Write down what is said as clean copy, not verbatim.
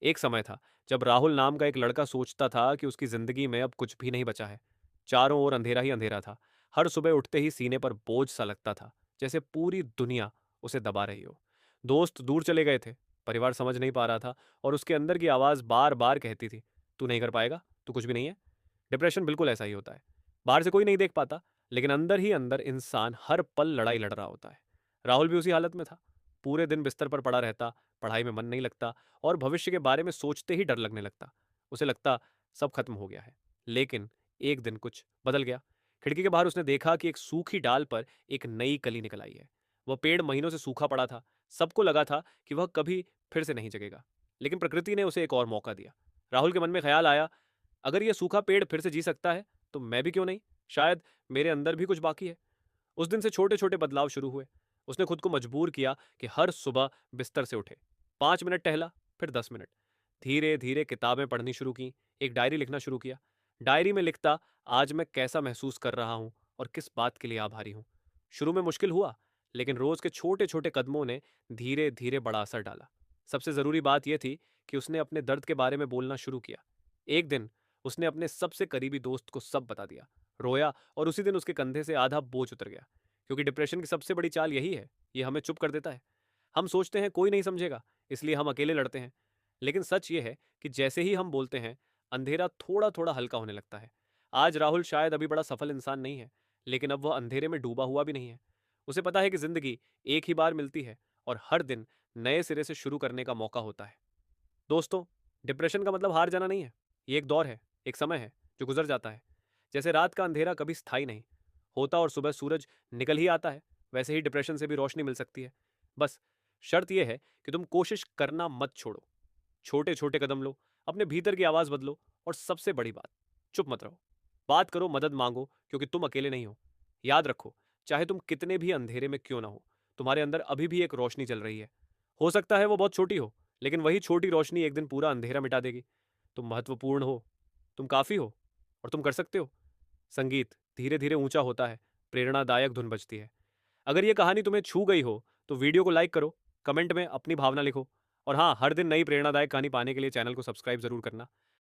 एक समय था जब राहुल नाम का एक लड़का सोचता था कि उसकी जिंदगी में अब कुछ भी नहीं बचा है। चारों ओर अंधेरा ही अंधेरा था। हर सुबह उठते ही सीने पर बोझ सा लगता था, जैसे पूरी दुनिया उसे दबा रही हो। दोस्त दूर चले गए थे, परिवार समझ नहीं पा रहा था, और उसके अंदर की आवाज बार बार कहती थी, तू नहीं कर पाएगा, तू कुछ भी नहीं है। डिप्रेशन बिल्कुल ऐसा ही होता है। बाहर से कोई नहीं देख पाता, लेकिन अंदर ही अंदर इंसान हर पल लड़ाई लड़ रहा होता है। राहुल भी उसी हालत में था। पूरे दिन बिस्तर पर पड़ा रहता, पढ़ाई में मन नहीं लगता, और भविष्य के बारे में सोचते ही डर लगने लगता। उसे लगता सब खत्म हो गया है। लेकिन एक दिन कुछ बदल गया। खिड़की के बाहर उसने देखा कि एक सूखी डाल पर एक नई कली निकल आई है। वह पेड़ महीनों से सूखा पड़ा था। सबको लगा था कि वह कभी फिर से नहीं जगेगा, लेकिन प्रकृति ने उसे एक और मौका दिया। राहुल के मन में ख्याल आया, अगर यह सूखा पेड़ फिर से जी सकता है तो मैं भी क्यों नहीं। शायद मेरे अंदर भी कुछ बाकी है। उस दिन से छोटे छोटे बदलाव शुरू हुए। उसने खुद को मजबूर किया कि हर सुबह बिस्तर से उठे, 5 मिनट टहला, फिर 10 मिनट। धीरे धीरे किताबें पढ़नी शुरू की, एक डायरी लिखना शुरू किया। डायरी में लिखता, आज मैं कैसा महसूस कर रहा हूं और किस बात के लिए आभारी हूं। शुरू में मुश्किल हुआ, लेकिन रोज के छोटे छोटे कदमों ने धीरे धीरे बड़ा असर डाला। सबसे जरूरी बात यह थी कि उसने अपने दर्द के बारे में बोलना शुरू किया। एक दिन उसने अपने सबसे करीबी दोस्त को सब बता दिया, रोया, और उसी दिन उसके कंधे से आधा बोझ उतर गया। क्योंकि डिप्रेशन की सबसे बड़ी चाल यही है, ये हमें चुप कर देता है। हम सोचते हैं कोई नहीं समझेगा, इसलिए हम अकेले लड़ते हैं। लेकिन सच ये है कि जैसे ही हम बोलते हैं, अंधेरा थोड़ा थोड़ा हल्का होने लगता है। आज राहुल शायद अभी बड़ा सफल इंसान नहीं है, लेकिन अब वह अंधेरे में डूबा हुआ भी नहीं है। उसे पता है कि जिंदगी एक ही बार मिलती है, और हर दिन नए सिरे से शुरू करने का मौका होता है। दोस्तों, डिप्रेशन का मतलब हार जाना नहीं है। ये एक दौर है, एक समय है जो गुजर जाता है। जैसे रात का अंधेरा कभी स्थायी नहीं होता और सुबह सूरज निकल ही आता है, वैसे ही डिप्रेशन से भी रोशनी मिल सकती है। बस शर्त यह है कि तुम कोशिश करना मत छोड़ो। छोटे छोटे कदम लो, अपने भीतर की आवाज बदलो, और सबसे बड़ी बात, चुप मत रहो। बात करो, मदद मांगो, क्योंकि तुम अकेले नहीं हो। याद रखो, चाहे तुम कितने भी अंधेरे में क्यों ना हो, तुम्हारे अंदर अभी भी एक रोशनी चल रही है। हो सकता है वो बहुत छोटी हो, लेकिन वही छोटी रोशनी एक दिन पूरा अंधेरा मिटा देगी। तुम महत्वपूर्ण हो, तुम काफी हो, और तुम कर सकते हो। संगीत धीरे धीरे ऊंचा होता है, प्रेरणादायक धुन बजती है। अगर ये कहानी तुम्हें छू गई हो तो वीडियो को लाइक करो, कमेंट में अपनी भावना लिखो, और हाँ, हर दिन नई प्रेरणादायक कहानी पाने के लिए चैनल को सब्सक्राइब जरूर करना।